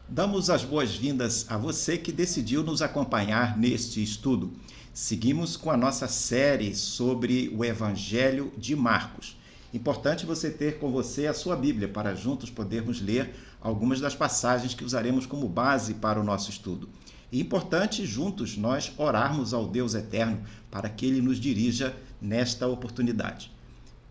Damos as boas-vindas a você que decidiu nos acompanhar neste estudo. Seguimos com a nossa série sobre o Evangelho de Marcos. Importante você ter com você a sua Bíblia para juntos podermos ler algumas das passagens que usaremos como base para o nosso estudo. E importante juntos nós orarmos ao Deus eterno para que Ele nos dirija nesta oportunidade.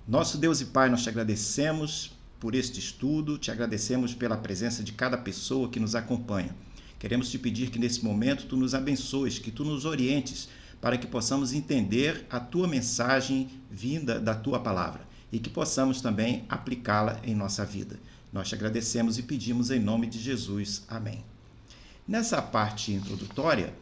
Nosso Deus e Pai, nós te agradecemos por este estudo, te agradecemos pela presença de cada pessoa que nos acompanha. Queremos te pedir que nesse momento tu nos abençoes, que tu nos orientes para que possamos entender a tua mensagem vinda da tua palavra e que possamos também aplicá-la em nossa vida. Nós te agradecemos e pedimos em nome de Jesus. Amém. Nessa parte introdutória,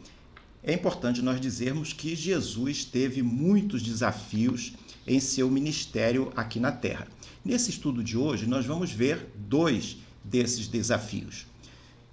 é importante nós dizermos que Jesus teve muitos desafios em seu ministério aqui na Terra. Nesse estudo de hoje, nós vamos ver dois desses desafios.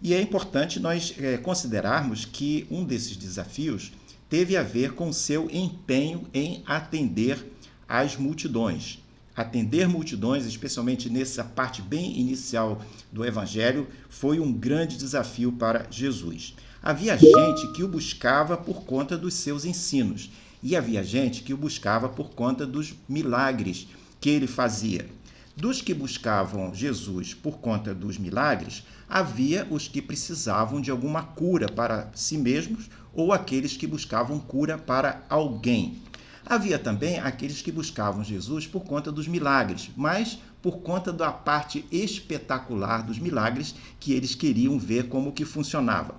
E é importante nós considerarmos que um desses desafios teve a ver com seu empenho em atender às multidões. Atender multidões, especialmente nessa parte bem inicial do Evangelho, foi um grande desafio para Jesus. Havia gente que o buscava por conta dos seus ensinos e havia gente que o buscava por conta dos milagres que ele fazia. Dos que buscavam Jesus por conta dos milagres, havia os que precisavam de alguma cura para si mesmos ou aqueles que buscavam cura para alguém. Havia também aqueles que buscavam Jesus por conta dos milagres, mas por conta da parte espetacular dos milagres que eles queriam ver como que funcionava.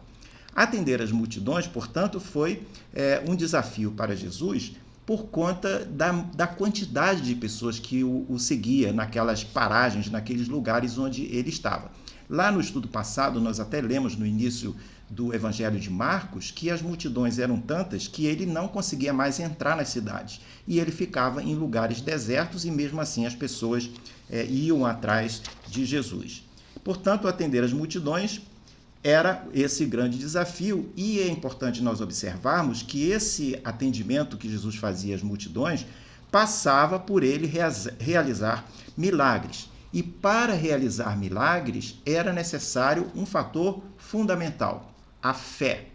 Atender as multidões, portanto, foi um desafio para Jesus por conta da quantidade de pessoas que o seguia naquelas paragens, naqueles lugares onde ele estava. Lá no estudo passado, nós até lemos no início do Evangelho de Marcos que as multidões eram tantas que ele não conseguia mais entrar nas cidades. E ele ficava em lugares desertos e mesmo assim as pessoas iam atrás de Jesus. Portanto, atender as multidões era esse grande desafio e é importante nós observarmos que esse atendimento que Jesus fazia às multidões passava por ele realizar milagres. E para realizar milagres era necessário um fator fundamental, a fé.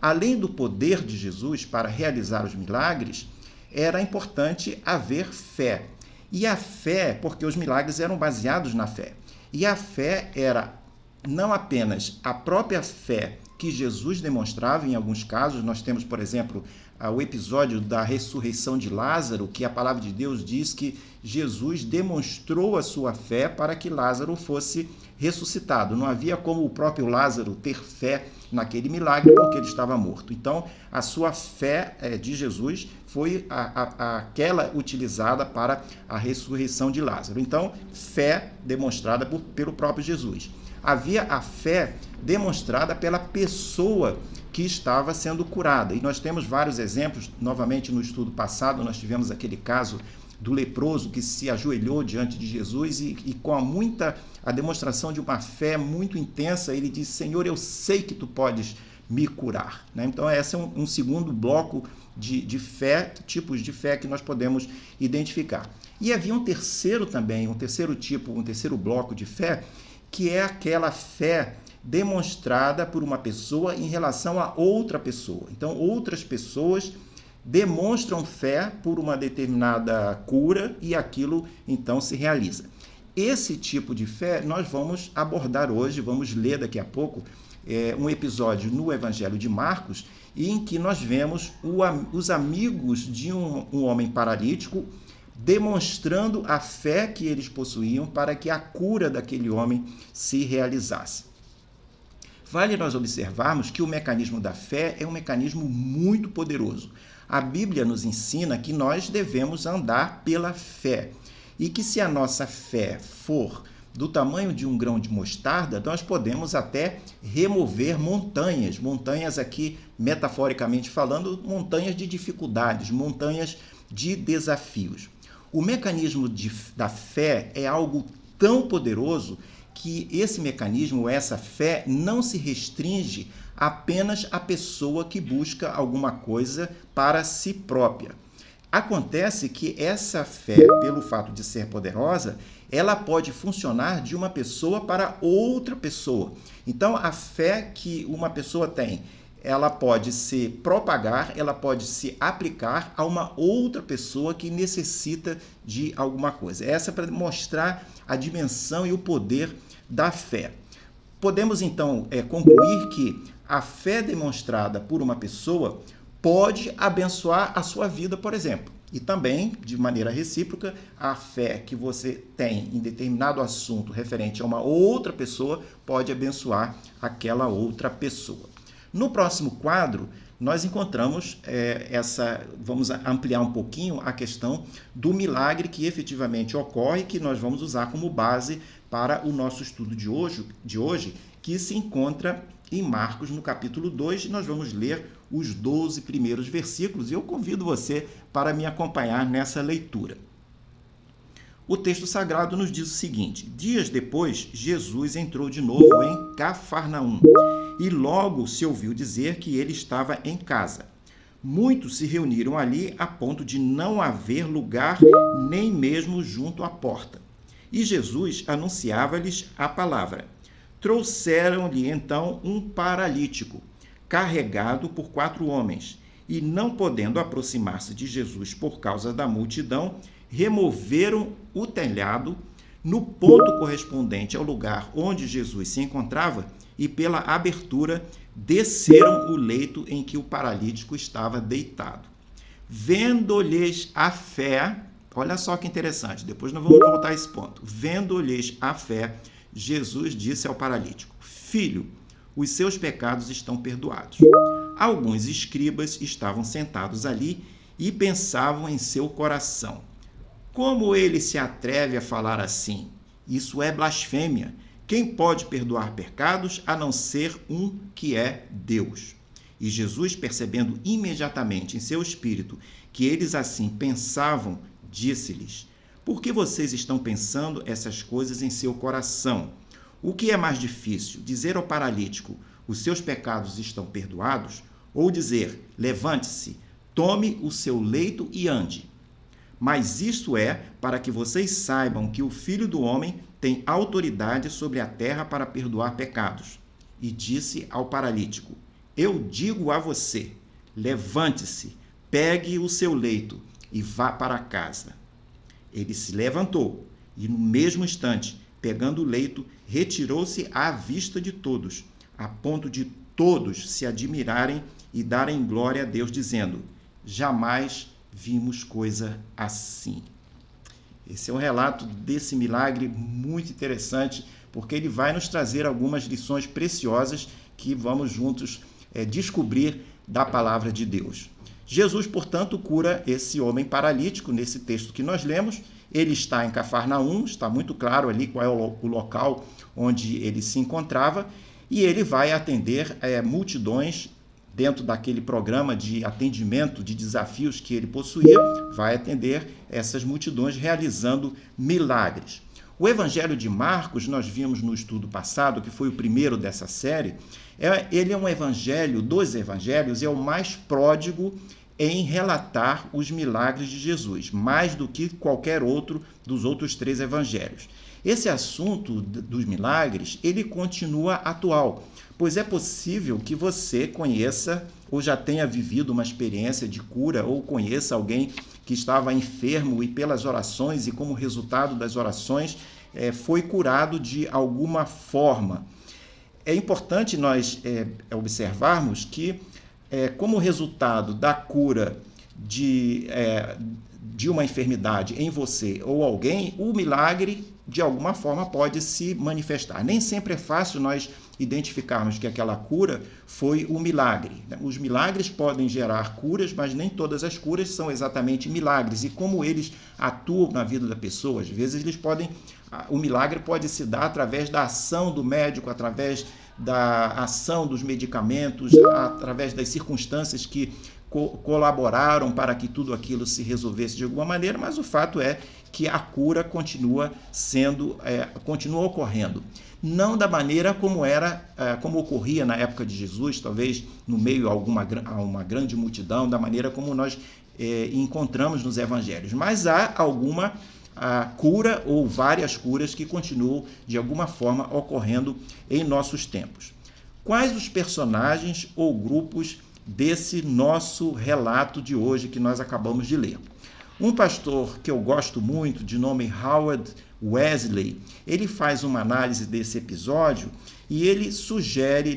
Além do poder de Jesus para realizar os milagres, era importante haver fé. E a fé, porque os milagres eram baseados na fé. E a fé era não apenas a própria fé que Jesus demonstrava em alguns casos. Nós temos, por exemplo, o episódio da ressurreição de Lázaro, que a palavra de Deus diz que Jesus demonstrou a sua fé para que Lázaro fosse ressuscitado. Não havia como o próprio Lázaro ter fé naquele milagre porque ele estava morto. Então, a sua fé de Jesus foi aquela utilizada para a ressurreição de Lázaro. Então, fé demonstrada pelo próprio Jesus. Havia a fé demonstrada pela pessoa que estava sendo curada. E nós temos vários exemplos. Novamente, no estudo passado, nós tivemos aquele caso do leproso que se ajoelhou diante de Jesus e com a demonstração de uma fé muito intensa, ele disse: Senhor, eu sei que tu podes me curar. Então, esse é um segundo bloco de fé, tipos de fé que nós podemos identificar. E havia um terceiro também, um terceiro bloco de fé, que é aquela fé demonstrada por uma pessoa em relação a outra pessoa. Então, outras pessoas demonstram fé por uma determinada cura e aquilo, então, se realiza. Esse tipo de fé nós vamos abordar hoje, vamos ler daqui a pouco um episódio no Evangelho de Marcos em que nós vemos os amigos de um homem paralítico demonstrando a fé que eles possuíam para que a cura daquele homem se realizasse. Vale nós observarmos que o mecanismo da fé é um mecanismo muito poderoso. A Bíblia nos ensina que nós devemos andar pela fé e que se a nossa fé for do tamanho de um grão de mostarda, nós podemos até remover montanhas aqui, metaforicamente falando, montanhas de dificuldades, montanhas de desafios. O mecanismo da fé é algo tão poderoso que esse mecanismo, essa fé, não se restringe apenas à pessoa que busca alguma coisa para si própria. Acontece que essa fé, pelo fato de ser poderosa, ela pode funcionar de uma pessoa para outra pessoa. Então, a fé que uma pessoa tem, ela pode se propagar, ela pode se aplicar a uma outra pessoa que necessita de alguma coisa. Essa é para mostrar a dimensão e o poder da fé. Podemos, então, concluir que a fé demonstrada por uma pessoa pode abençoar a sua vida, por exemplo. E também, de maneira recíproca, a fé que você tem em determinado assunto referente a uma outra pessoa pode abençoar aquela outra pessoa. No próximo quadro, nós encontramos vamos ampliar um pouquinho a questão do milagre que efetivamente ocorre, que nós vamos usar como base para o nosso estudo de hoje, que se encontra em Marcos, no capítulo 2, e nós vamos ler os 12 primeiros versículos, e eu convido você para me acompanhar nessa leitura. O texto sagrado nos diz o seguinte: dias depois, Jesus entrou de novo em Cafarnaum, e logo se ouviu dizer que ele estava em casa. Muitos se reuniram ali a ponto de não haver lugar nem mesmo junto à porta. E Jesus anunciava-lhes a palavra. Trouxeram-lhe então um paralítico, carregado por 4 homens, e não podendo aproximar-se de Jesus por causa da multidão, removeram o telhado no ponto correspondente ao lugar onde Jesus se encontrava e pela abertura desceram o leito em que o paralítico estava deitado. Vendo-lhes a fé, olha só que interessante, depois nós vamos voltar a esse ponto. Vendo-lhes a fé, Jesus disse ao paralítico: Filho, os seus pecados estão perdoados. Alguns escribas estavam sentados ali e pensavam em seu coração: como ele se atreve a falar assim? Isso é blasfêmia. Quem pode perdoar pecados a não ser um que é Deus? E Jesus, percebendo imediatamente em seu espírito que eles assim pensavam, disse-lhes: por que vocês estão pensando essas coisas em seu coração? O que é mais difícil, dizer ao paralítico: os seus pecados estão perdoados? Ou dizer: levante-se, tome o seu leito e ande? Mas isto é para que vocês saibam que o Filho do Homem tem autoridade sobre a terra para perdoar pecados. E disse ao paralítico: eu digo a você, levante-se, pegue o seu leito e vá para casa. Ele se levantou e, no mesmo instante, pegando o leito, retirou-se à vista de todos, a ponto de todos se admirarem e darem glória a Deus, dizendo: jamais vimos coisa assim. Esse é um relato desse milagre muito interessante, porque ele vai nos trazer algumas lições preciosas que vamos juntos descobrir da palavra de Deus. Jesus, portanto, cura esse homem paralítico nesse texto que nós lemos. Ele está em Cafarnaum, está muito claro ali qual é o local onde ele se encontrava, e ele vai atender multidões dentro daquele programa de atendimento de desafios que ele possuía, vai atender essas multidões realizando milagres. O Evangelho de Marcos, nós vimos no estudo passado, que foi o primeiro dessa série, ele é um evangelho, dos evangelhos, é o mais pródigo em relatar os milagres de Jesus, mais do que qualquer outro dos outros 3 evangelhos. Esse assunto dos milagres, ele continua atual, pois é possível que você conheça ou já tenha vivido uma experiência de cura, ou conheça alguém que estava enfermo e pelas orações e como resultado das orações foi curado de alguma forma. É importante nós observarmos que, como resultado da cura de uma enfermidade em você ou alguém, o milagre, de alguma forma, pode se manifestar. Nem sempre é fácil nós identificarmos que aquela cura foi um milagre. Os milagres podem gerar curas, mas nem todas as curas são exatamente milagres. E como eles atuam na vida da pessoa, às vezes o milagre pode se dar através da ação do médico, através da ação dos medicamentos, através das circunstâncias que colaboraram para que tudo aquilo se resolvesse de alguma maneira, mas o fato é que a cura continua ocorrendo. Não da maneira como ocorria na época de Jesus, talvez no meio a uma grande multidão, da maneira como nós encontramos nos evangelhos, mas há alguma cura ou várias curas que continuam de alguma forma ocorrendo em nossos tempos. Quais os personagens ou grupos desse nosso relato de hoje que nós acabamos de ler? Um pastor que eu gosto muito, de nome Howard Wesley, ele faz uma análise desse episódio e ele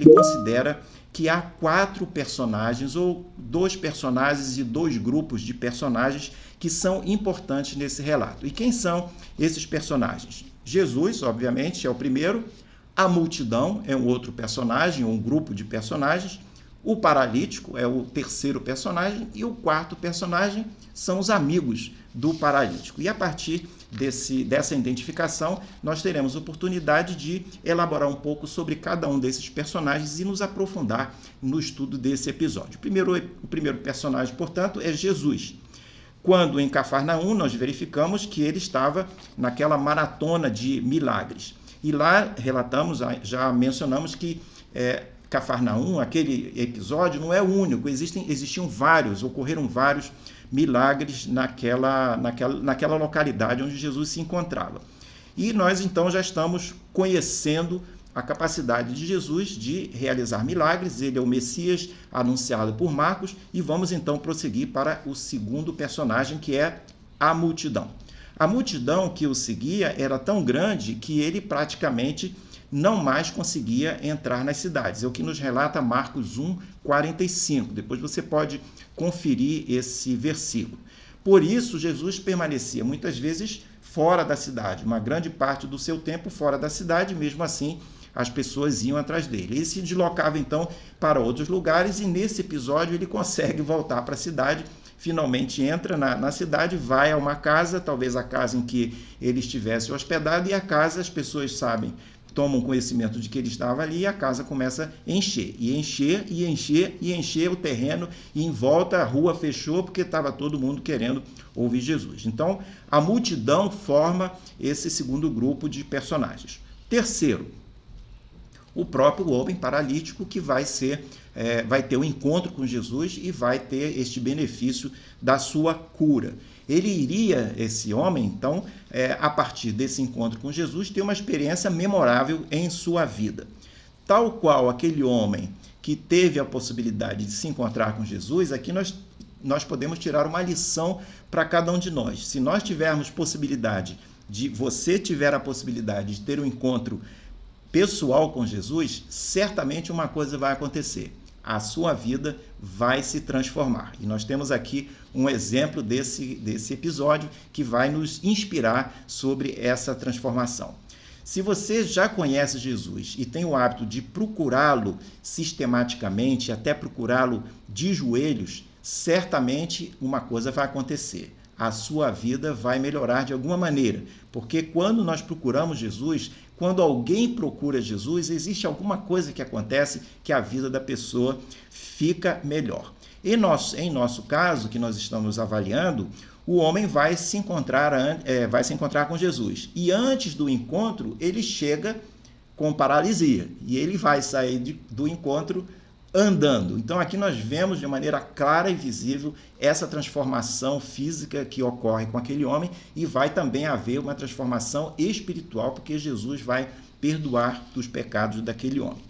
considera que há 4 personagens, ou 2 personagens e 2 grupos de personagens que são importantes nesse relato. E quem são esses personagens? Jesus, obviamente, é o primeiro. A multidão é um outro personagem, um grupo de personagens. O paralítico é o terceiro personagem. E o quarto personagem são os amigos do paralítico. E a partir dessa identificação, nós teremos oportunidade de elaborar um pouco sobre cada um desses personagens e nos aprofundar no estudo desse episódio. O primeiro personagem, portanto, é Jesus. Quando em Cafarnaum, nós verificamos que ele estava naquela maratona de milagres. E lá relatamos, já mencionamos que Cafarnaum, aquele episódio, não é o único, ocorreram vários milagres naquela localidade onde Jesus se encontrava. E nós então já estamos conhecendo a capacidade de Jesus de realizar milagres. Ele é o Messias anunciado por Marcos, e vamos então prosseguir para o segundo personagem, que é a multidão. A multidão que o seguia era tão grande que ele praticamente não mais conseguia entrar nas cidades. É o que nos relata Marcos 1:45. Depois você pode conferir esse versículo. Por isso, Jesus permanecia muitas vezes fora da cidade, uma grande parte do seu tempo fora da cidade, mesmo assim as pessoas iam atrás dele. Ele se deslocava então para outros lugares, e nesse episódio ele consegue voltar para a cidade. Finalmente entra na cidade, vai a uma casa, talvez a casa em que ele estivesse hospedado, e a casa, as pessoas tomam conhecimento de que ele estava ali, e a casa começa a encher, e encher, e encher, e encher o terreno, e em volta a rua fechou, porque estava todo mundo querendo ouvir Jesus. Então, a multidão forma esse segundo grupo de personagens. Terceiro, o próprio homem paralítico, que vai ter um encontro com Jesus e vai ter este benefício da sua cura. Esse homem, então, a partir desse encontro com Jesus, ter uma experiência memorável em sua vida. Tal qual aquele homem que teve a possibilidade de se encontrar com Jesus, aqui nós podemos tirar uma lição para cada um de nós. Se nós tivermos você tiver a possibilidade de ter um encontro pessoal com Jesus, certamente uma coisa vai acontecer: a sua vida vai se transformar. E nós temos aqui um exemplo desse episódio que vai nos inspirar sobre essa transformação. Se você já conhece Jesus e tem o hábito de procurá-lo sistematicamente, até procurá-lo de joelhos, certamente uma coisa vai acontecer: a sua vida vai melhorar de alguma maneira. Porque quando nós procuramos Jesus, quando alguém procura Jesus, existe alguma coisa que acontece que a vida da pessoa fica melhor. Em nosso caso, que nós estamos avaliando, o homem vai se encontrar com Jesus. E antes do encontro, ele chega com paralisia. E ele vai sair do encontro andando. Então aqui nós vemos de maneira clara e visível essa transformação física que ocorre com aquele homem, e vai também haver uma transformação espiritual, porque Jesus vai perdoar dos pecados daquele homem.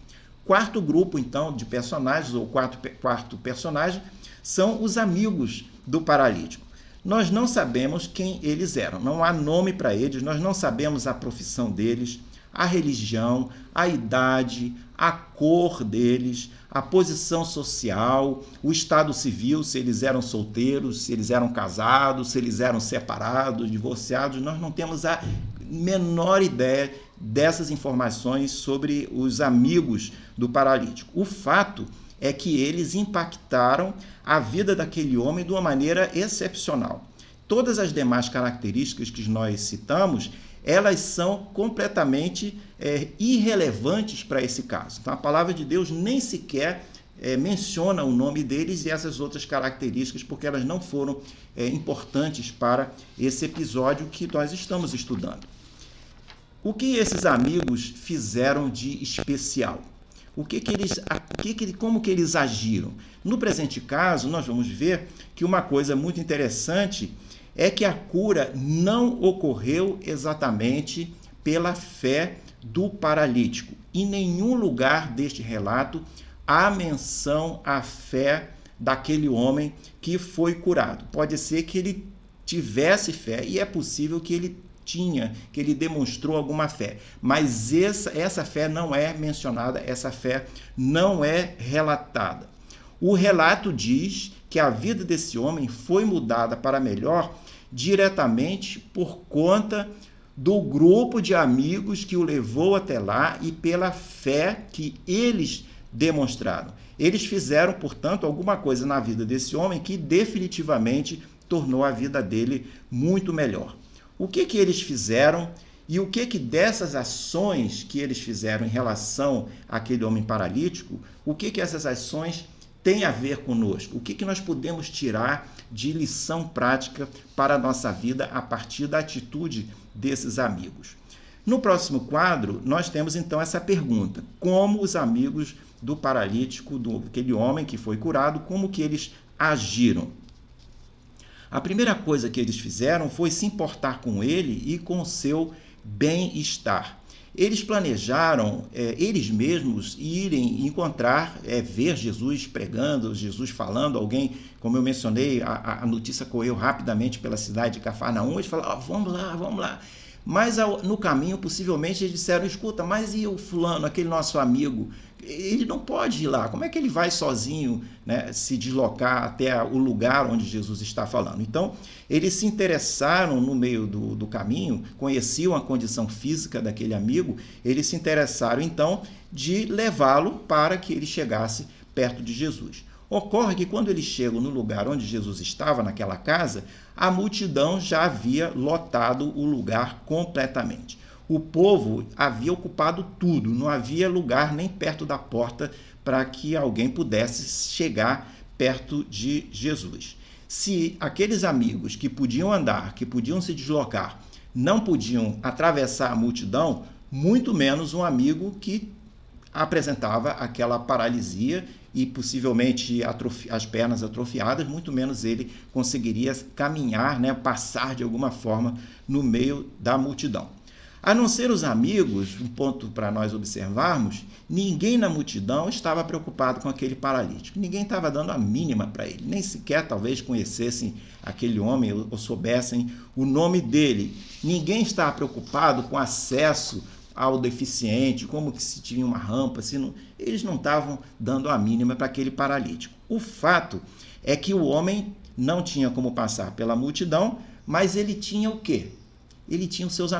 Quarto grupo, então, de personagens, ou quarto personagem, são os amigos do paralítico. Nós não sabemos quem eles eram, não há nome para eles, nós não sabemos a profissão deles, a religião, a idade, a cor deles, a posição social, o estado civil, se eles eram solteiros, se eles eram casados, se eles eram separados, divorciados. Nós não temos a menor ideia dessas informações sobre os amigos do paralítico. O fato é que eles impactaram a vida daquele homem de uma maneira excepcional. Todas as demais características que nós citamos, elas são completamente irrelevantes para esse caso. Então, a palavra de Deus nem sequer menciona o nome deles e essas outras características, porque elas não foram importantes para esse episódio que nós estamos estudando. O que esses amigos fizeram de especial? Como que eles agiram? No presente caso, nós vamos ver que uma coisa muito interessante é que a cura não ocorreu exatamente pela fé do paralítico. Em nenhum lugar deste relato há menção à fé daquele homem que foi curado. Pode ser que ele tivesse fé, e é possível que ele demonstrou alguma fé, mas essa fé não é mencionada, essa fé não é relatada. O relato diz que a vida desse homem foi mudada para melhor diretamente por conta do grupo de amigos que o levou até lá e pela fé que eles demonstraram. Eles fizeram, portanto, alguma coisa na vida desse homem que definitivamente tornou a vida dele muito melhor. O que eles fizeram e o que dessas ações que eles fizeram em relação àquele homem paralítico, o que essas ações têm a ver conosco? O que nós podemos tirar de lição prática para a nossa vida a partir da atitude desses amigos? No próximo quadro, nós temos então essa pergunta: como os amigos do paralítico, daquele homem que foi curado, como que eles agiram? A primeira coisa que eles fizeram foi se importar com ele e com o seu bem-estar. Eles planejaram, eles mesmos, irem encontrar, ver Jesus pregando, Jesus falando, alguém, como eu mencionei, a notícia correu rapidamente pela cidade de Cafarnaum, eles falaram, vamos lá. Mas no caminho, possivelmente, eles disseram, escuta, mas e o fulano, aquele nosso amigo? Ele não pode ir lá, como é que ele vai sozinho, né, se deslocar até o lugar onde Jesus está falando? Então, eles se interessaram no meio do caminho, conheciam a condição física daquele amigo, eles se interessaram, então, de levá-lo para que ele chegasse perto de Jesus. Ocorre que quando eles chegam no lugar onde Jesus estava, naquela casa, a multidão já havia lotado o lugar completamente. O povo havia ocupado tudo, não havia lugar nem perto da porta para que alguém pudesse chegar perto de Jesus. Se aqueles amigos que podiam andar, que podiam se deslocar, não podiam atravessar a multidão, muito menos um amigo que apresentava aquela paralisia e possivelmente as pernas atrofiadas, muito menos ele conseguiria caminhar, né, passar de alguma forma no meio da multidão. A não ser os amigos, um ponto para nós observarmos, ninguém na multidão estava preocupado com aquele paralítico. Ninguém estava dando a mínima para ele, nem sequer talvez conhecessem aquele homem ou soubessem o nome dele. Ninguém estava preocupado com acesso ao deficiente, como que se tinha uma rampa, eles não estavam dando a mínima para aquele paralítico. O fato é que o homem não tinha como passar pela multidão, mas ele tinha o quê? Ele tinha os seus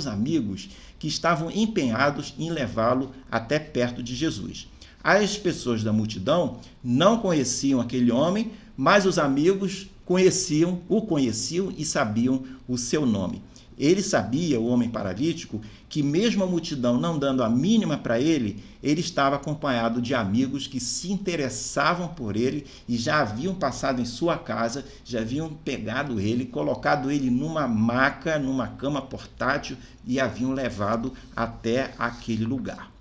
amigos que estavam empenhados em levá-lo até perto de Jesus. As pessoas da multidão não conheciam aquele homem, mas os amigos o conheciam e sabiam o seu nome. Ele sabia, o homem paralítico, que mesmo a multidão não dando a mínima para ele, ele estava acompanhado de amigos que se interessavam por ele e já haviam passado em sua casa, já haviam pegado ele, colocado ele numa maca, numa cama portátil e haviam levado até aquele lugar.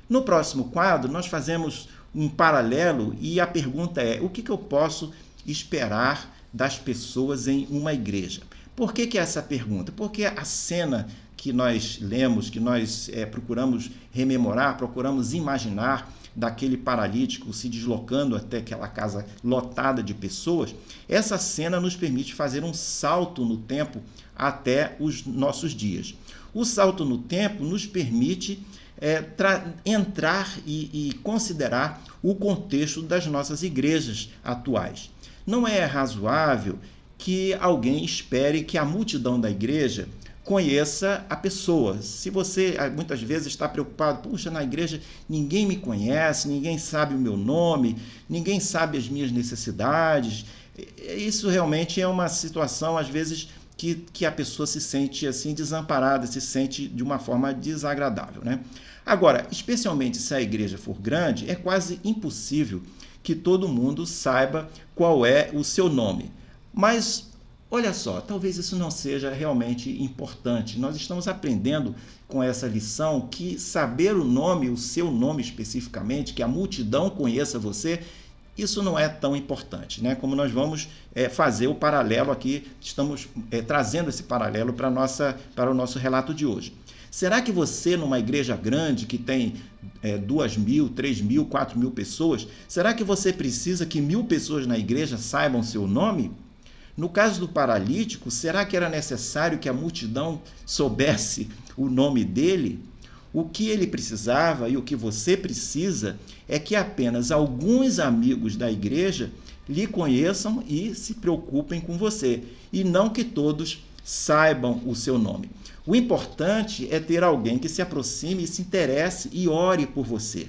No próximo quadro, nós fazemos um paralelo e a pergunta é: o que eu posso esperar das pessoas em uma igreja? Por que essa pergunta? Porque a cena que nós lemos, que nós procuramos rememorar, procuramos imaginar daquele paralítico se deslocando até aquela casa lotada de pessoas, essa cena nos permite fazer um salto no tempo até os nossos dias. O salto no tempo nos permite entrar e considerar o contexto das nossas igrejas atuais. Não é razoável que alguém espere que a multidão da igreja conheça a pessoa. Se você muitas vezes está preocupado, puxa, na igreja ninguém me conhece, ninguém sabe o meu nome, ninguém sabe as minhas necessidades, isso realmente é uma situação, às vezes, que a pessoa se sente assim desamparada, se sente de uma forma desagradável, né? Agora, especialmente se a igreja for grande, é quase impossível que todo mundo saiba qual é o seu nome. Mas Olha só, talvez isso não seja realmente importante. Nós estamos aprendendo com essa lição que saber o nome, o seu nome especificamente, que a multidão conheça você, isso não é tão importante, né? Como nós vamos fazer o paralelo aqui, estamos trazendo esse paralelo para o nosso relato de hoje. Será que você, numa igreja grande que tem 2.000, 3.000, 4.000 pessoas, será que você precisa que 1.000 pessoas na igreja saibam seu nome? No caso do paralítico, será que era necessário que a multidão soubesse o nome dele? O que ele precisava e o que você precisa é que apenas alguns amigos da igreja lhe conheçam e se preocupem com você, e não que todos saibam o seu nome. O importante é ter alguém que se aproxime e se interesse e ore por você.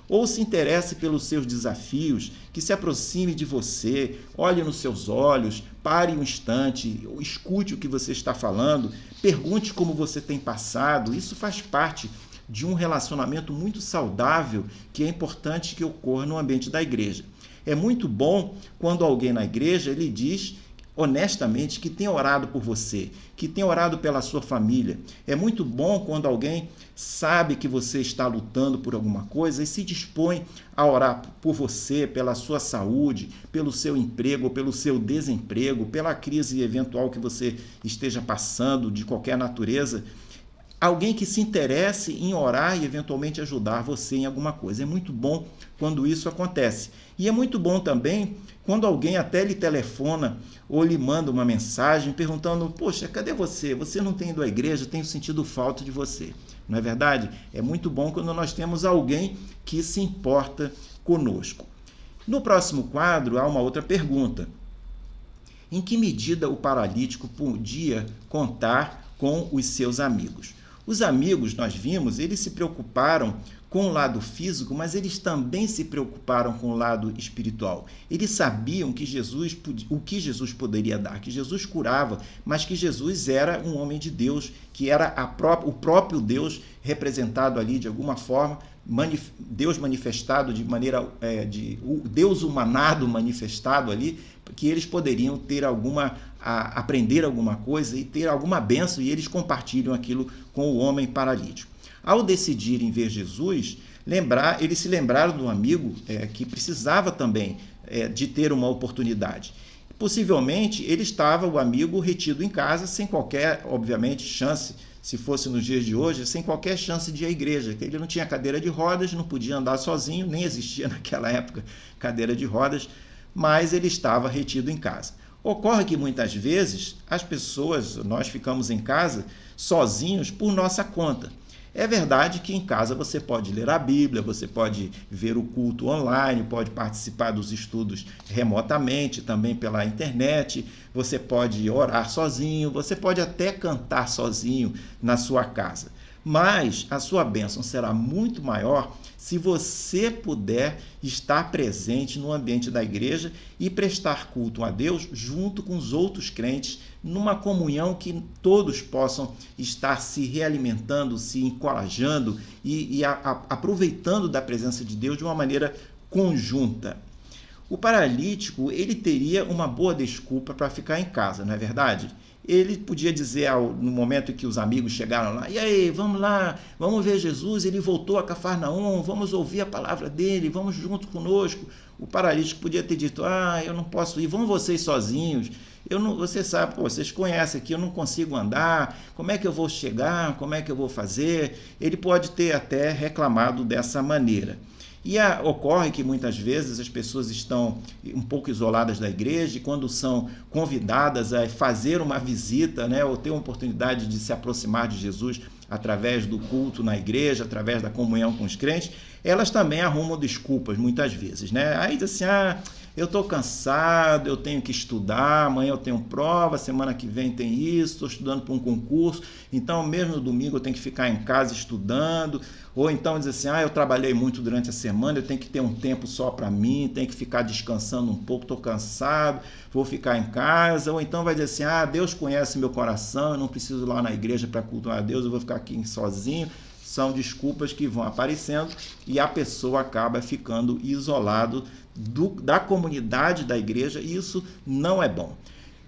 Ou se interesse pelos seus desafios, que se aproxime de você, olhe nos seus olhos, pare um instante, escute o que você está falando, pergunte como você tem passado. Isso faz parte de um relacionamento muito saudável que é importante que ocorra no ambiente da igreja. É muito bom quando alguém na igreja lhe diz honestamente que tem orado por você, que tem orado pela sua família. É muito bom quando alguém sabe que você está lutando por alguma coisa e se dispõe a orar por você, pela sua saúde, pelo seu emprego, pelo seu desemprego, pela crise eventual que você esteja passando, de qualquer natureza. Alguém que se interesse em orar e eventualmente ajudar você em alguma coisa. É muito bom quando isso acontece. E é muito bom também quando alguém até lhe telefona ou lhe manda uma mensagem perguntando: poxa, cadê você? Você não tem ido à igreja, tenho sentido falta de você. Não é verdade? É muito bom quando nós temos alguém que se importa conosco. No próximo quadro há uma outra pergunta. Em que medida o paralítico podia contar com os seus amigos? Os amigos, nós vimos, eles se preocuparam com o lado físico, mas eles também se preocuparam com o lado espiritual. Eles sabiam que o que Jesus poderia dar, que Jesus curava, mas que Jesus era um homem de Deus, que era o próprio Deus representado ali de alguma forma, Deus manifestado de maneira, o Deus humanado manifestado ali, que eles poderiam ter aprender alguma coisa e ter alguma bênção, e eles compartilham aquilo com o homem paralítico. Ao decidirem ver Jesus, eles se lembraram do amigo que precisava também de ter uma oportunidade. Possivelmente, o amigo retido em casa, sem qualquer, obviamente, chance, se fosse nos dias de hoje, sem qualquer chance de ir à igreja, que ele não tinha cadeira de rodas, não podia andar sozinho, nem existia naquela época cadeira de rodas, mas ele estava retido em casa. Ocorre que muitas vezes nós ficamos em casa sozinhos por nossa conta. É verdade que em casa você pode ler a Bíblia, você pode ver o culto online, pode participar dos estudos remotamente, também pela internet, você pode orar sozinho, você pode até cantar sozinho na sua casa. Mas a sua bênção será muito maior se você puder estar presente no ambiente da igreja e prestar culto a Deus junto com os outros crentes, numa comunhão que todos possam estar se realimentando, se encorajando e aproveitando da presença de Deus de uma maneira conjunta. O paralítico, ele teria uma boa desculpa para ficar em casa, não é verdade? Ele podia dizer, no momento em que os amigos chegaram lá: e aí, vamos lá, vamos ver Jesus, ele voltou a Cafarnaum, vamos ouvir a palavra dele, vamos junto conosco. O paralítico podia ter dito: eu não posso ir, vão vocês sozinhos, você sabe, vocês conhecem aqui, eu não consigo andar, como é que eu vou chegar, como é que eu vou fazer? Ele pode ter até reclamado dessa maneira. E ocorre que muitas vezes as pessoas estão um pouco isoladas da igreja e quando são convidadas a fazer uma visita, né, ou ter uma oportunidade de se aproximar de Jesus através do culto na igreja, através da comunhão com os crentes, elas também arrumam desculpas muitas vezes, né? Aí diz assim: eu estou cansado, eu tenho que estudar, amanhã eu tenho prova, semana que vem tem isso, estou estudando para um concurso, então mesmo no domingo eu tenho que ficar em casa estudando. Ou então diz assim: eu trabalhei muito durante a semana, eu tenho que ter um tempo só para mim, tenho que ficar descansando um pouco, estou cansado, vou ficar em casa. Ou então vai dizer assim: Deus conhece meu coração, eu não preciso ir lá na igreja para cultuar a Deus, eu vou ficar aqui sozinho. São desculpas que vão aparecendo e a pessoa acaba ficando isolado da comunidade da igreja, e isso não é bom.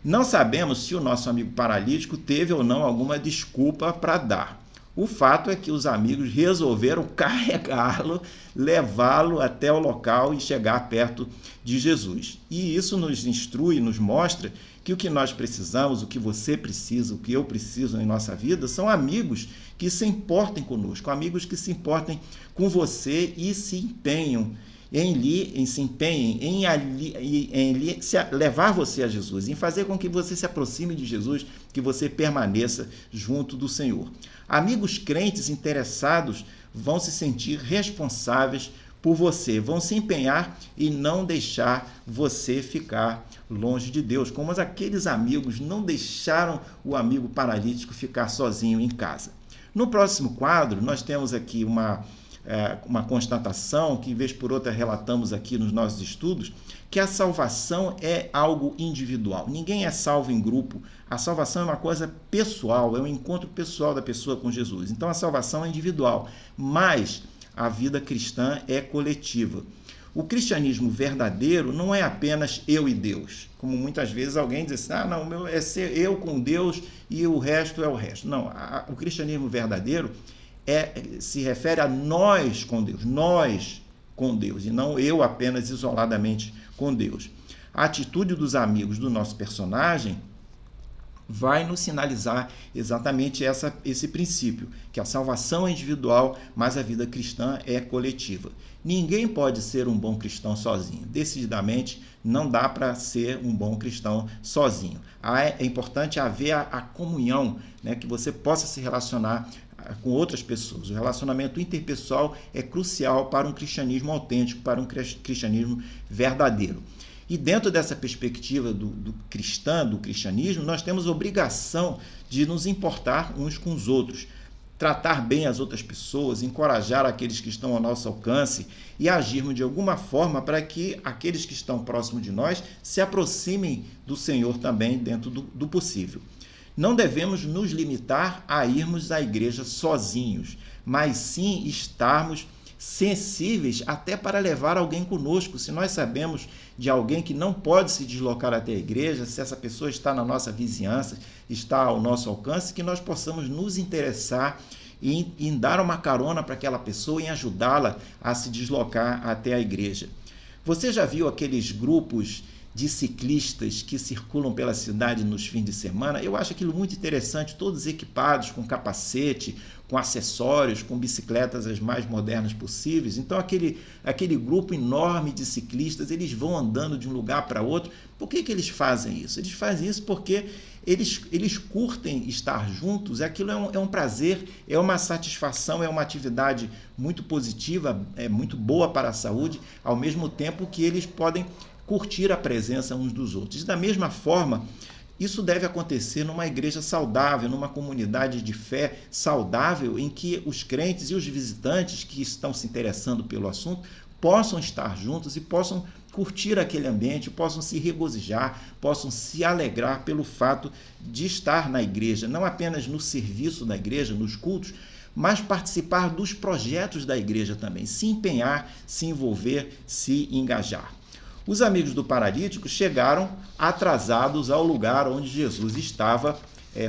Não sabemos se o nosso amigo paralítico teve ou não alguma desculpa para dar. O fato é que os amigos resolveram carregá-lo, levá-lo até o local e chegar perto de Jesus. E isso nos instrui, nos mostra que o que nós precisamos, o que você precisa, o que eu preciso em nossa vida, são amigos que se importem conosco, amigos que se importem com você e se empenham em levar você a Jesus, em fazer com que você se aproxime de Jesus, que você permaneça junto do Senhor. Amigos crentes interessados vão se sentir responsáveis por você, vão se empenhar em não deixar você ficar longe de Deus, como aqueles amigos não deixaram o amigo paralítico ficar sozinho em casa. No próximo quadro, nós temos aqui uma constatação que, vez por outra, relatamos aqui nos nossos estudos, que a salvação é algo individual. Ninguém é salvo em grupo. A salvação é uma coisa pessoal, é um encontro pessoal da pessoa com Jesus. Então, a salvação é individual, mas a vida cristã é coletiva. O cristianismo verdadeiro não é apenas eu e Deus, como muitas vezes alguém diz assim, não, meu é ser eu com Deus e o resto é o resto. Não, o cristianismo verdadeiro se refere a nós com Deus, e não eu apenas isoladamente com Deus. A atitude dos amigos do nosso personagem vai nos sinalizar exatamente esse princípio, que a salvação é individual, mas a vida cristã é coletiva. Ninguém pode ser um bom cristão sozinho. Decididamente, não dá para ser um bom cristão sozinho. É importante haver a comunhão, né, que você possa se relacionar com outras pessoas. O relacionamento interpessoal é crucial para um cristianismo autêntico, para um cristianismo verdadeiro. E dentro dessa perspectiva do cristianismo, nós temos obrigação de nos importar uns com os outros, tratar bem as outras pessoas, encorajar aqueles que estão ao nosso alcance e agirmos de alguma forma para que aqueles que estão próximos de nós se aproximem do Senhor também dentro do possível. Não devemos nos limitar a irmos à igreja sozinhos, mas sim estarmos sensíveis até para levar alguém conosco. Se nós sabemos de alguém que não pode se deslocar até a igreja, se essa pessoa está na nossa vizinhança, está ao nosso alcance, que nós possamos nos interessar em dar uma carona para aquela pessoa, em ajudá-la a se deslocar até a igreja. Você já viu aqueles grupos de ciclistas que circulam pela cidade nos fins de semana? Eu acho aquilo muito interessante, todos equipados com capacete, com acessórios, com bicicletas as mais modernas possíveis. Então aquele grupo enorme de ciclistas, eles vão andando de um lugar para outro. Por que eles fazem isso? Eles fazem isso porque eles curtem estar juntos, aquilo é um prazer, é uma satisfação, é uma atividade muito positiva, é muito boa para a saúde, ao mesmo tempo que eles podem curtir a presença uns dos outros. Da mesma forma, isso deve acontecer numa igreja saudável, numa comunidade de fé saudável, em que os crentes e os visitantes que estão se interessando pelo assunto possam estar juntos e possam curtir aquele ambiente, possam se regozijar, possam se alegrar pelo fato de estar na igreja, não apenas no serviço da igreja, nos cultos, mas participar dos projetos da igreja também, se empenhar, se envolver, se engajar. Os amigos do paralítico chegaram atrasados ao lugar onde Jesus estava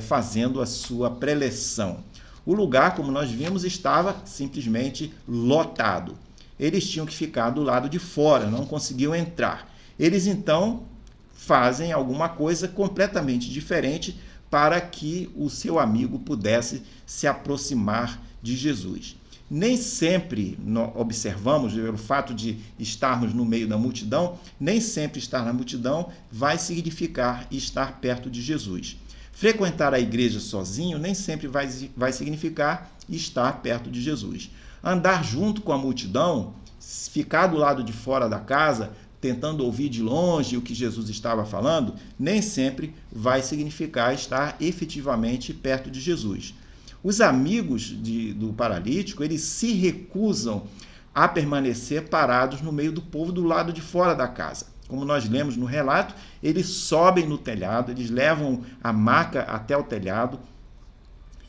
fazendo a sua preleção. O lugar, como nós vimos, estava simplesmente lotado. Eles tinham que ficar do lado de fora, não conseguiam entrar. Eles então fazem alguma coisa completamente diferente para que o seu amigo pudesse se aproximar de Jesus. Nem sempre observamos, pelo fato de estarmos no meio da multidão, nem sempre estar na multidão vai significar estar perto de Jesus. Frequentar a igreja sozinho nem sempre vai significar estar perto de Jesus. Andar junto com a multidão, ficar do lado de fora da casa, tentando ouvir de longe o que Jesus estava falando, nem sempre vai significar estar efetivamente perto de Jesus. Os amigos do paralítico, eles se recusam a permanecer parados no meio do povo do lado de fora da casa. Como nós lemos no relato, eles sobem no telhado, eles levam a maca até o telhado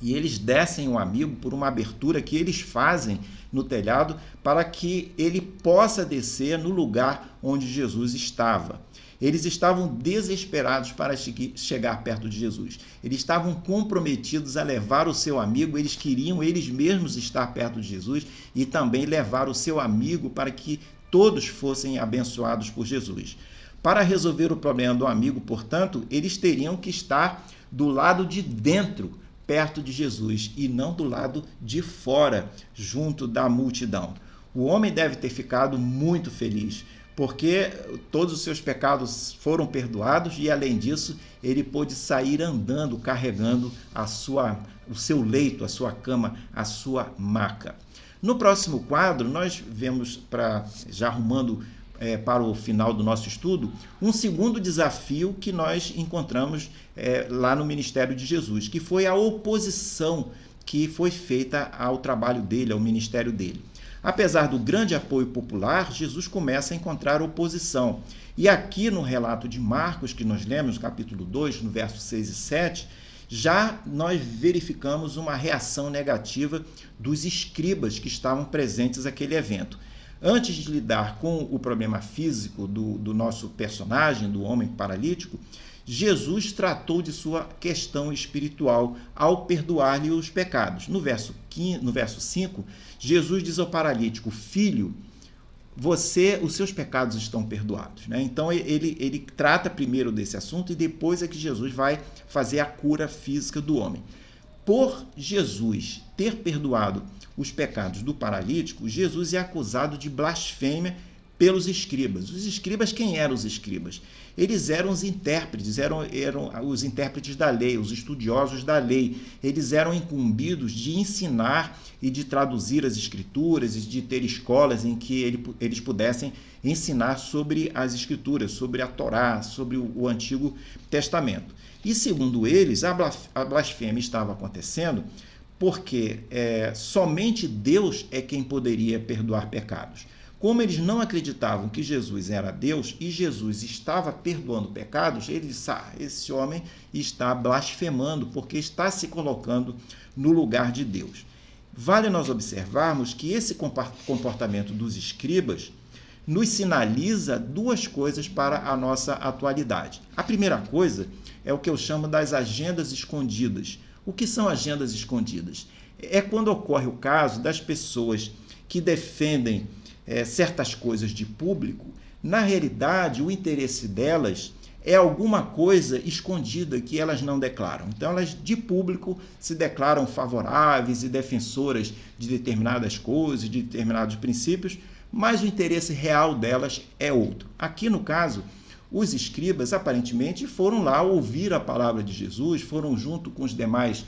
e eles descem o amigo por uma abertura que eles fazem no telhado para que ele possa descer no lugar onde Jesus estava. Eles estavam desesperados para chegar perto de Jesus. Eles estavam comprometidos a levar o seu amigo, eles queriam eles mesmos estar perto de Jesus e também levar o seu amigo para que todos fossem abençoados por Jesus. Para resolver o problema do amigo, portanto, eles teriam que estar do lado de dentro, perto de Jesus, e não do lado de fora, junto da multidão. O homem deve ter ficado muito feliz, porque todos os seus pecados foram perdoados e, além disso, ele pôde sair andando, carregando o seu leito, a sua cama, a sua maca. No próximo quadro, nós vemos, já arrumando para o final do nosso estudo, um segundo desafio que nós encontramos lá no ministério de Jesus, que foi a oposição que foi feita ao trabalho dele, ao ministério dele. Apesar do grande apoio popular, Jesus começa a encontrar oposição. E aqui no relato de Marcos, que nós lemos, no capítulo 2, no versos 6 e 7, já nós verificamos uma reação negativa dos escribas que estavam presentes naquele evento. Antes de lidar com o problema físico do nosso personagem, do homem paralítico, Jesus tratou de sua questão espiritual ao perdoar-lhe os pecados. No verso 5, Jesus diz ao paralítico: filho, os seus pecados estão perdoados. Né? Então ele trata primeiro desse assunto e depois é que Jesus vai fazer a cura física do homem. Por Jesus ter perdoado os pecados do paralítico, Jesus é acusado de blasfêmia pelos escribas. Os escribas, quem eram os escribas? Eles eram os intérpretes, eram os intérpretes da lei, os estudiosos da lei. Eles eram incumbidos de ensinar e de traduzir as escrituras e de ter escolas em que eles pudessem ensinar sobre as escrituras, sobre a Torá, sobre o Antigo Testamento. E, segundo eles, a blasfêmia estava acontecendo porque somente Deus é quem poderia perdoar pecados. Como eles não acreditavam que Jesus era Deus e Jesus estava perdoando pecados, eles disseram: esse homem está blasfemando porque está se colocando no lugar de Deus. Vale nós observarmos que esse comportamento dos escribas nos sinaliza duas coisas para a nossa atualidade. A primeira coisa é o que eu chamo das agendas escondidas. O que são agendas escondidas? É quando ocorre o caso das pessoas que defendem certas coisas de público. Na realidade, o interesse delas é alguma coisa escondida que elas não declaram. Então, elas de público se declaram favoráveis e defensoras de determinadas coisas, de determinados princípios, mas o interesse real delas é outro. Aqui, no caso, os escribas aparentemente foram lá ouvir a palavra de Jesus, foram junto com os demais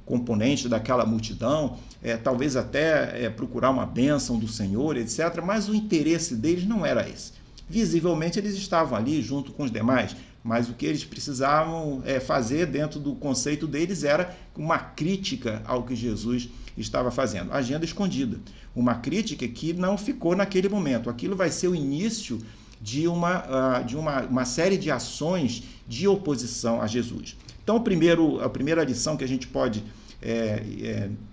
componentes daquela multidão, talvez até procurar uma bênção do Senhor, etc. Mas o interesse deles não era esse. Visivelmente eles estavam ali junto com os demais, mas o que eles precisavam fazer dentro do conceito deles era uma crítica ao que Jesus estava fazendo. Agenda escondida. Uma crítica que não ficou naquele momento. Aquilo vai ser o início de uma série de ações de oposição a Jesus. Então, a primeira lição que a gente pode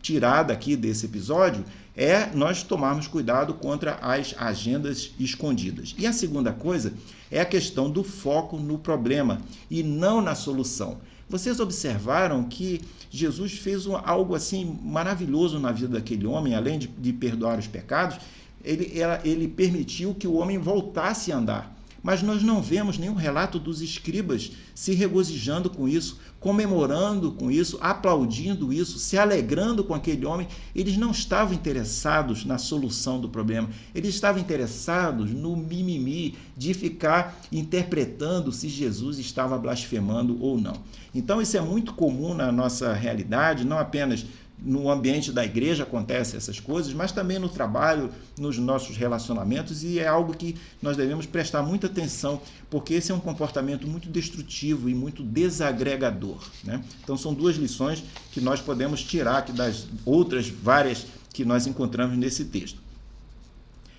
tirar daqui desse episódio é nós tomarmos cuidado contra as agendas escondidas. E a segunda coisa é a questão do foco no problema e não na solução. Vocês observaram que Jesus fez algo assim maravilhoso na vida daquele homem, além de perdoar os pecados, ele permitiu que o homem voltasse a andar. Mas nós não vemos nenhum relato dos escribas se regozijando com isso, comemorando com isso, aplaudindo isso, se alegrando com aquele homem. Eles não estavam interessados na solução do problema, eles estavam interessados no mimimi de ficar interpretando se Jesus estava blasfemando ou não. Então isso é muito comum na nossa realidade, não apenas no ambiente da igreja acontecem essas coisas, mas também no trabalho, nos nossos relacionamentos, e é algo que nós devemos prestar muita atenção, porque esse é um comportamento muito destrutivo e muito desagregador, né? Então são duas lições que nós podemos tirar aqui das outras várias que nós encontramos nesse texto.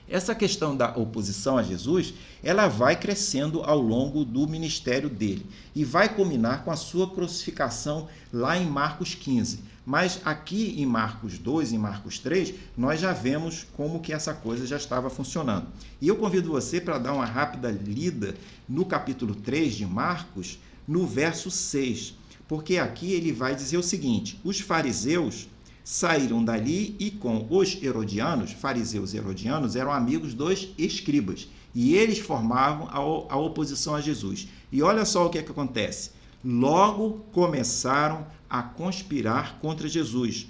Essa questão da oposição a Jesus, ela vai crescendo ao longo do ministério dele e vai culminar com a sua crucificação lá em Marcos 15. Mas aqui em Marcos 2, em Marcos 3, nós já vemos como que essa coisa já estava funcionando. E eu convido você para dar uma rápida lida no capítulo 3 de Marcos, no verso 6, porque aqui ele vai dizer o seguinte: os fariseus saíram dali e com os herodianos, fariseus e herodianos eram amigos dos escribas, e eles formavam a oposição a Jesus. E olha só o que acontece. Logo começaram a conspirar contra Jesus,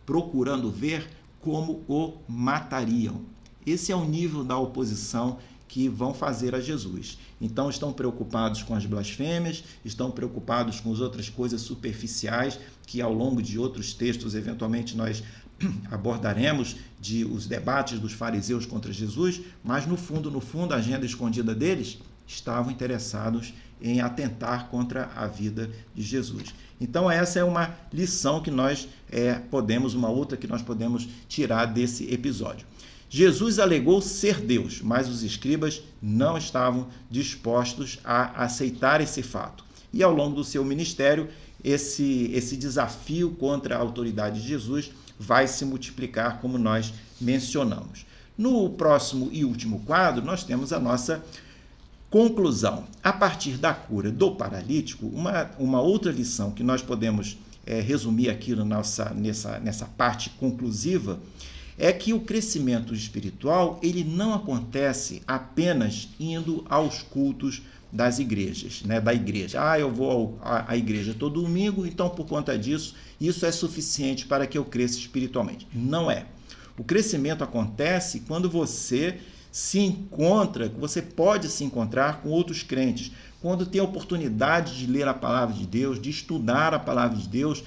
procurando ver como o matariam. Esse é o nível da oposição que vão fazer a Jesus. Então estão preocupados com as blasfêmias, estão preocupados com as outras coisas superficiais que ao longo de outros textos eventualmente nós abordaremos os debates dos fariseus contra Jesus, mas no fundo, a agenda escondida deles estavam interessados em atentar contra a vida de Jesus. Então essa é uma lição que nós uma outra que nós podemos tirar desse episódio. Jesus alegou ser Deus, mas os escribas não estavam dispostos a aceitar esse fato. E ao longo do seu ministério, esse desafio contra a autoridade de Jesus vai se multiplicar, como nós mencionamos. No próximo e último quadro, nós temos a nossa conclusão. A partir da cura do paralítico, uma outra lição que nós podemos resumir aqui nessa parte conclusiva é que o crescimento espiritual ele não acontece apenas indo aos cultos das igrejas, da igreja. Eu vou à igreja todo domingo, então por conta disso, isso é suficiente para que eu cresça espiritualmente. Não é. O crescimento acontece quando você você pode se encontrar com outros crentes, quando tem a oportunidade de ler a palavra de Deus, de estudar a palavra de Deus,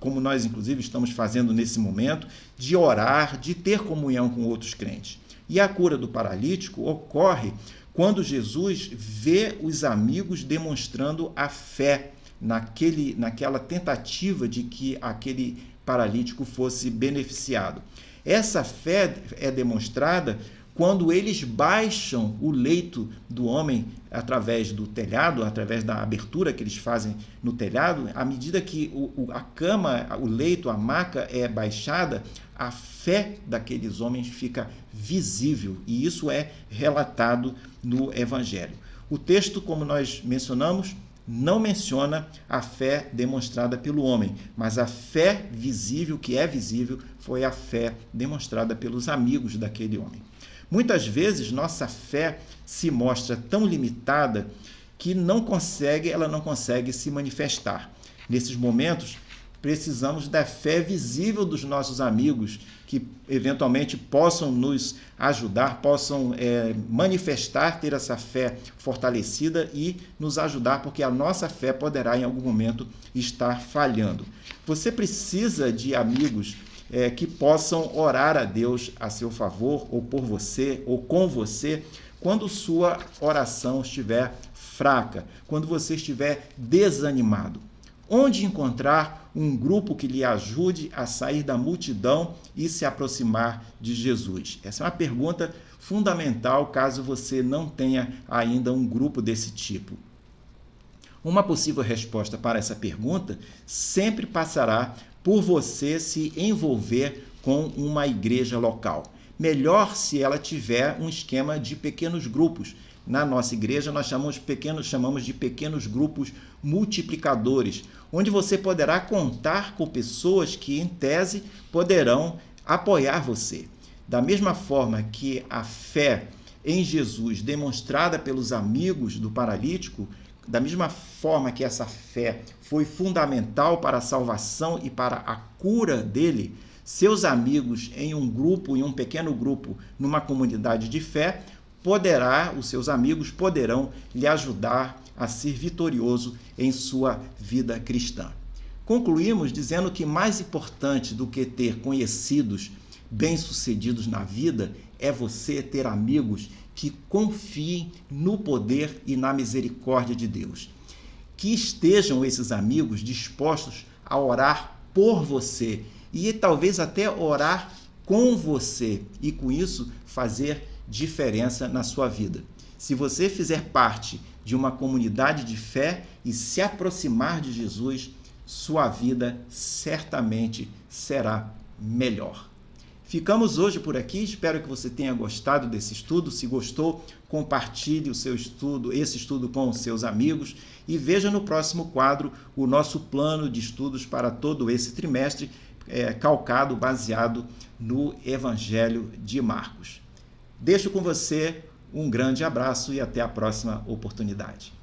como nós inclusive estamos fazendo nesse momento, de orar, de ter comunhão com outros crentes. E a cura do paralítico ocorre quando Jesus vê os amigos demonstrando a fé naquela tentativa de que aquele paralítico fosse beneficiado. Essa fé é demonstrada quando eles baixam o leito do homem através do telhado, através da abertura que eles fazem no telhado, à medida que a cama, o leito, a maca é baixada, a fé daqueles homens fica visível, e isso é relatado no Evangelho. O texto, como nós mencionamos, não menciona a fé demonstrada pelo homem, mas a fé visível, que é visível, foi a fé demonstrada pelos amigos daquele homem. Muitas vezes nossa fé se mostra tão limitada que ela não consegue se manifestar. Nesses momentos, precisamos da fé visível dos nossos amigos, que eventualmente possam nos ajudar, possam manifestar, ter essa fé fortalecida e nos ajudar, porque a nossa fé poderá em algum momento estar falhando. Você precisa de amigos que possam orar a Deus a seu favor, ou por você, ou com você, quando sua oração estiver fraca, quando você estiver desanimado. Onde encontrar um grupo que lhe ajude a sair da multidão e se aproximar de Jesus? Essa é uma pergunta fundamental caso você não tenha ainda um grupo desse tipo. Uma possível resposta para essa pergunta sempre passará por você se envolver com uma igreja local. Melhor se ela tiver um esquema de pequenos grupos. Na nossa igreja, nós chamamos de pequenos grupos multiplicadores, onde você poderá contar com pessoas que, em tese, poderão apoiar você. Da mesma forma que a fé em Jesus, demonstrada pelos amigos do paralítico, da mesma forma que essa fé foi fundamental para a salvação e para a cura dele, seus amigos em um pequeno grupo, numa comunidade de fé, os seus amigos poderão lhe ajudar a ser vitorioso em sua vida cristã. Concluímos dizendo que mais importante do que ter conhecidos bem-sucedidos na vida é você ter amigos que confiem no poder e na misericórdia de Deus. Que estejam esses amigos dispostos a orar por você e talvez até orar com você e com isso fazer diferença na sua vida. Se você fizer parte de uma comunidade de fé e se aproximar de Jesus, sua vida certamente será melhor. Ficamos hoje por aqui, espero que você tenha gostado desse estudo. Se gostou, compartilhe esse estudo com os seus amigos e veja no próximo quadro o nosso plano de estudos para todo esse trimestre, baseado no Evangelho de Marcos. Deixo com você um grande abraço e até a próxima oportunidade.